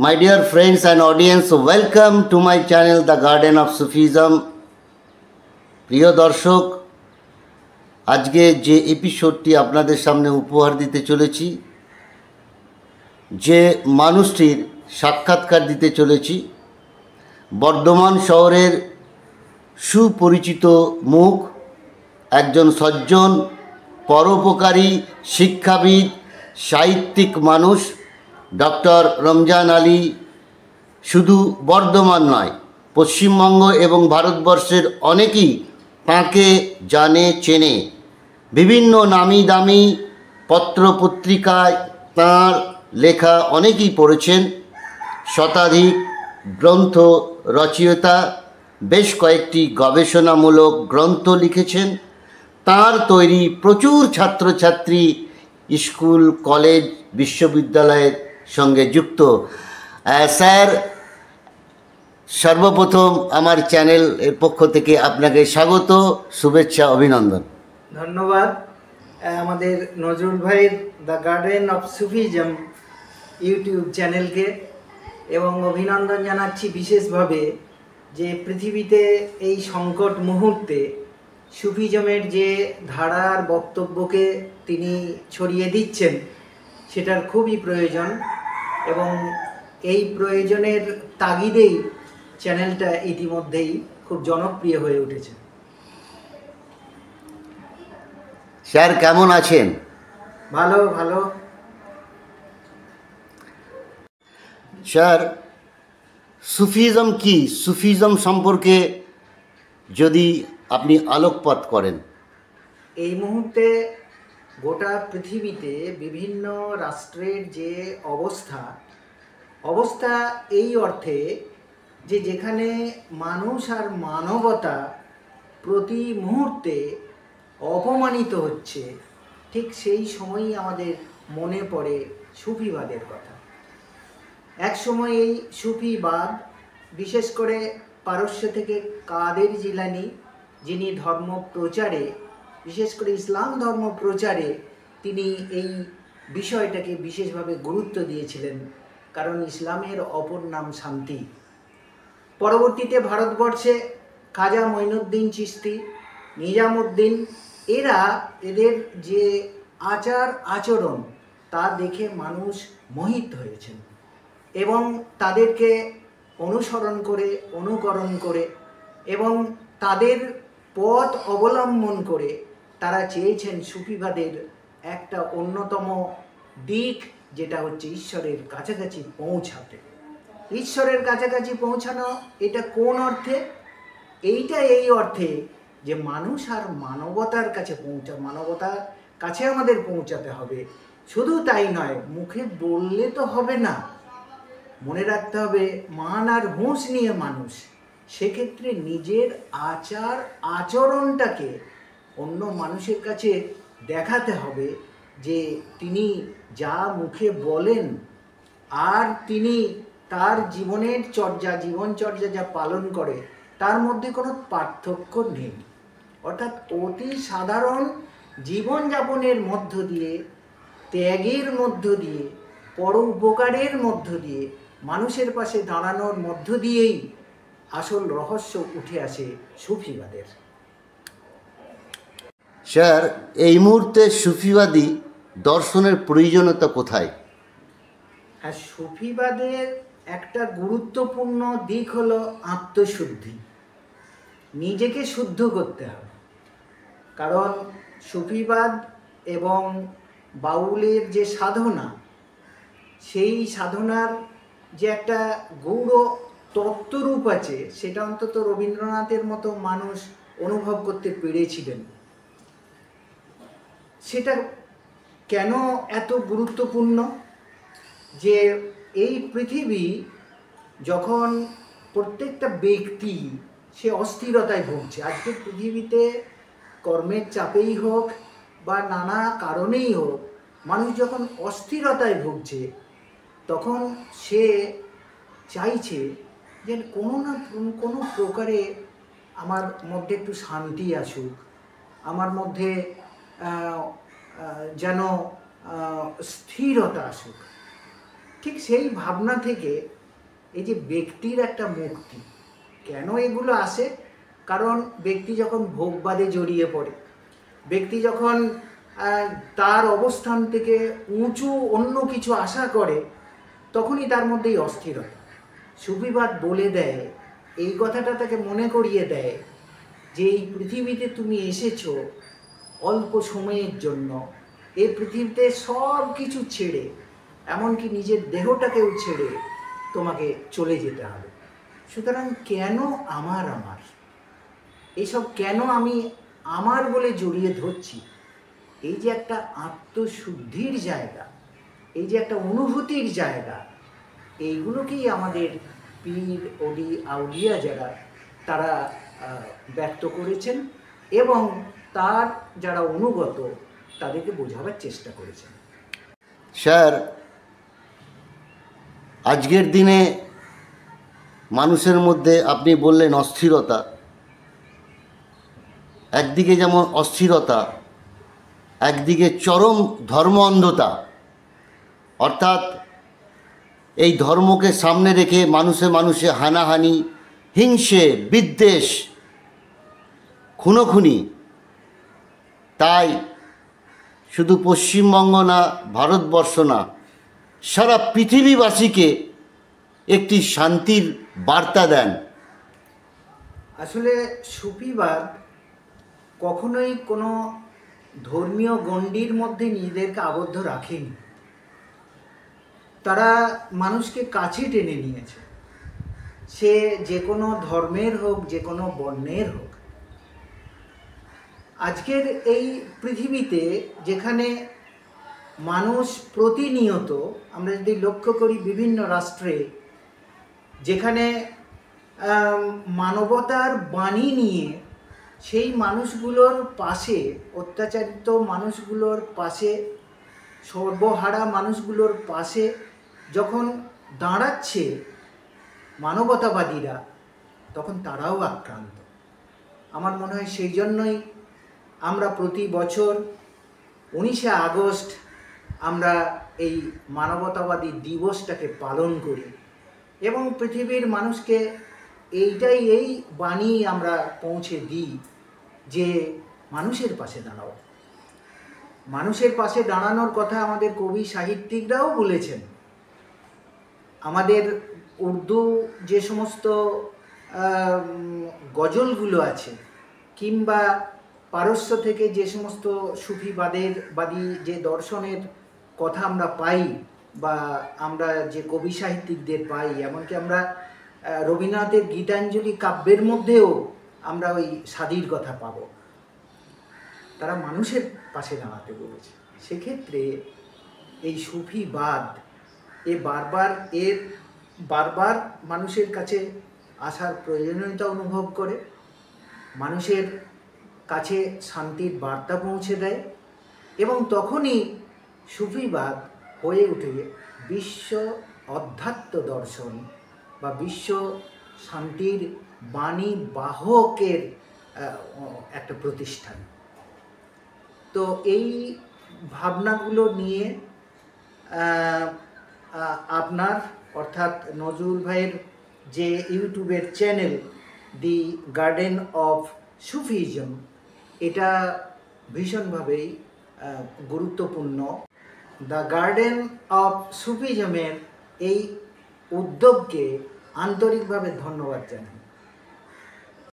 My dear friends and audience, welcome to my channel The Garden of Sufism. প্রিয় দর্শক, আজকে যে এপিসোডটি আপনাদের সামনে উপহার দিতে চলেছি, যে মানুষটির সাক্ষাৎকার দিতে চলেছি, বর্ধমান শহরের সুপরিচিত মুখ, একজন সজ্জন, পরোপকারী, শিক্ষাবিদ, সাহিত্যিক মানুষ ডক্টর রমজান আলী। শুধু বর্ধমান নয়, পশ্চিমবঙ্গ এবং ভারতবর্ষের অনেকেই তাঁকে জানে, চেনে। বিভিন্ন নামি দামি পত্রপত্রিকায় তাঁর লেখা অনেকেই পড়েছেন। শতাধিক গ্রন্থ রচয়িতা, বেশ কয়েকটি গবেষণামূলক গ্রন্থ লিখেছেন। তাঁর তৈরি প্রচুর ছাত্রছাত্রী স্কুল, কলেজ, বিশ্ববিদ্যালয়ের সঙ্গে যুক্ত। স্যার, সর্বপ্রথম আমার চ্যানেলের পক্ষ থেকে আপনাকে স্বাগত, শুভেচ্ছা, অভিনন্দন। ধন্যবাদ আমাদের নজরুল ভাইয়ের the garden of Sufism YouTube চ্যানেলকে, এবং অভিনন্দন জানাচ্ছি বিশেষভাবে যে পৃথিবীতে এই সংকট মুহূর্তে সুফিজমের যে ধারার বক্তব্যকে তিনি ছড়িয়ে দিচ্ছেন সেটার খুবই প্রয়োজন, এবং এই প্রয়োজনের তাগিদেই চ্যানেলটা ইতিমধ্যেই খুব জনপ্রিয় হয়ে উঠেছে। স্যার, কেমন আছেন? ভালো ভালো। স্যার, সুফিজম কি? সুফিজম সম্পর্কে যদি আপনি আলোকপাত করেন। এই মুহূর্তে গোটা পৃথিবীতে বিভিন্ন রাষ্ট্রের যে অবস্থা এই অর্থে যে যেখানে মানুষ আর মানবতা প্রতি মুহূর্তে অপমানিত হচ্ছে, ঠিক সেই সময়ই আমাদের মনে পড়ে সুফিবাদের কথা। এক সময় এই সুফিবাদ, বিশেষ করে পারস্য থেকে কাদের জিলানি, যিনি ধর্ম প্রচারে, বিশেষ করে ইসলাম ধর্ম প্রচারে তিনি এই বিষয়টাকে বিশেষভাবে গুরুত্ব দিয়েছিলেন, কারণ ইসলামের অপর নাম শান্তি। পরবর্তীতে ভারতবর্ষে খাজা মঈনুদ্দিন চিশতি, নিজামুদ্দিন, এদের যে আচার আচরণ তা দেখে মানুষ মোহিত হয়েছেন, এবং তাদেরকে অনুসরণ করে, অনুকরণ করে এবং তাদের পথ অবলম্বন করে তারা চেয়েছেন সুফিবাদের একটা অন্যতম দিক, যেটা হচ্ছে ঈশ্বরের কাছাকাছি পৌঁছাতে। ঈশ্বরের কাছাকাছি পৌঁছানো, এটা কোন অর্থে? এইটা এই অর্থে যে মানুষ আর মানবতার কাছে মানবতার কাছে আমাদের পৌঁছাতে হবে। শুধু তাই নয়, মুখে বললে তো হবে না, মনে রাখতে হবে মান আর হুঁশ নিয়ে মানুষ। সেক্ষেত্রে নিজের আচার আচরণটাকে অন্য মানুষের কাছে দেখাতে হবে যে তিনি যা মুখে বলেন আর তিনি তার জীবনচর্যা যা পালন করে তার মধ্যে কোনো পার্থক্য নেই। অর্থাৎ অতি সাধারণ জীবনযাপনের মধ্য দিয়ে, ত্যাগের মধ্য দিয়ে, পরোপকারের মধ্য দিয়ে, মানুষের পাশে দাঁড়ানোর মধ্য দিয়েই আসল রহস্য উঠে আসে সুফিবাদের। স্যার, এই মুহূর্তে সুফিবাদী দর্শনের প্রয়োজনীয়তা কোথায়? আর সুফিবাদের একটা গুরুত্বপূর্ণ দিক হলো আত্মশুদ্ধি। নিজেকে শুদ্ধ করতে হবে, কারণ সুফিবাদ এবং বাউলের যে সাধনা, সেই সাধনার যে একটা গৌড় তত্ত্বরূপ আছে, সেটা অন্তত রবীন্দ্রনাথের মতো মানুষ অনুভব করতে পেরেছিলেন। সেটা কেন এত গুরুত্বপূর্ণ? যে এই পৃথিবী যখন প্রত্যেকটা ব্যক্তি সে অস্থিরতায় ভুগছে, আজকে পৃথিবীতে কর্মের চাপেই হোক বা নানা কারণেই হোক, মানুষ যখন অস্থিরতায় ভুগছে, তখন সে চাইছে যে কোনো না কোনো প্রকারে আমার মধ্যে একটু শান্তি আসুক, আমার মধ্যে যেন স্থিরতা আসুক। ঠিক সেই ভাবনা থেকে এই যে ব্যক্তির একটা মুক্তি। কেন এগুলো আসে? কারণ ব্যক্তি যখন ভোগবাদে জড়িয়ে পড়ে, ব্যক্তি যখন তার অবস্থান থেকে উঁচু অন্য কিছু আশা করে, তখনই তার মধ্যেই অস্থিরতা। সুফিবাদ বলে দেয়, এই কথাটা তাকে মনে করিয়ে দেয় যে এই পৃথিবীতে তুমি এসেছো অল্প সময়ের জন্য। এই পৃথিবীতে সব কিছু ছেড়ে, এমনকি নিজের দেহটাকেও ছেড়ে তোমাকে চলে যেতে হবে। সুতরাং কেন আমার এইসব কেন আমি আমার বলে জড়িয়ে ধরছি, এই যে একটা আত্মশুদ্ধির জায়গা, এই যে একটা অনুভূতির জায়গা, এইগুলোকেই আমাদের পীর অলি আউলিয়া যারা তারা ব্যক্ত করেছেন এবং তার যারা অনুগত তাদেরকে বোঝাবার চেষ্টা করেছেন। স্যার, আজকের দিনে মানুষের মধ্যে আপনি বললেন অস্থিরতা, একদিকে যেমন অস্থিরতা, একদিকে চরম ধর্ম অন্ধতা, অর্থাৎ এই ধর্মকে সামনে রেখে মানুষে মানুষে হানাহানি, হিংসে, বিদ্বেষ, খুনোখুনি। তাই শুধু পশ্চিমবঙ্গ না, ভারতবর্ষ না, সারা পৃথিবীবাসীকে একটি শান্তির বার্তা দেন। আসলে সুফিবাদ কখনোই কোনো ধর্মীয় গণ্ডির মধ্যে নিজেদেরকে আবদ্ধ রাখেনি। তারা মানুষকে কাছে টেনে নিয়েছে, সে যে কোনো ধর্মের হোক, যে কোনো বর্ণের হোক। আজকের এই পৃথিবীতে যেখানে মানুষ প্রতিনিয়ত, আমরা যদি লক্ষ্য করি বিভিন্ন রাষ্ট্রে, যেখানে মানবতার বাণী নিয়ে সেই মানুষগুলোর পাশে, অত্যাচারিত মানুষগুলোর পাশে, সর্বহারা মানুষগুলোর পাশে যখন দাঁড়াচ্ছে মানবতাবাদীরা, তখন তারাও আক্রান্ত। আমার মনে হয় সেই জন্যই আমরা প্রতি বছর 19শে আগস্ট আমরা এই মানবতাবাদী দিবসটাকে পালন করি এবং পৃথিবীর মানুষকে এই বাণী আমরা পৌঁছে দিই যে মানুষের পাশে দাঁড়াও। মানুষের পাশে দাঁড়ানোর কথা আমাদের কবি সাহিত্যিকরাও বলেছেন। আমাদের উর্দু যে সমস্ত গজলগুলো আছে, কিংবা পারস্য থেকে যে সমস্ত সুফিবাদী যে দর্শনের কথা আমরা পাই, বা আমরা যে কবি সাহিত্যিকদের পাই, এমনকি আমরা রবীন্দ্রনাথের গীতাঞ্জলি কাব্যের মধ্যেও আমরা ওই সাদির কথা পাব। তারা মানুষের পাশে দাঁড়াতে বলেছে। সেক্ষেত্রে এই সুফিবাদ বারবার মানুষের কাছে আসার প্রয়োজনীয়তা অনুভব করে, মানুষের কাছে শান্তির বার্তা পৌঁছে দেয় এবং তখনই সুফিবাদ হয়ে ওঠে বিশ্ব অধ্যাত্ম দর্শন বা বিশ্ব শান্তির বাণী বাহকের একটা প্রতিষ্ঠান। তো এই ভাবনাগুলো নিয়ে আপনার অর্থাৎ নজরুল ভাইয়ের যে ইউটিউবের channel the garden of Sufism, এটা ভীষণভাবেই গুরুত্বপূর্ণ। দ্য গার্ডেন অফ সুফিজমের এই উদ্যোগকে আন্তরিকভাবে ধন্যবাদ জানাই।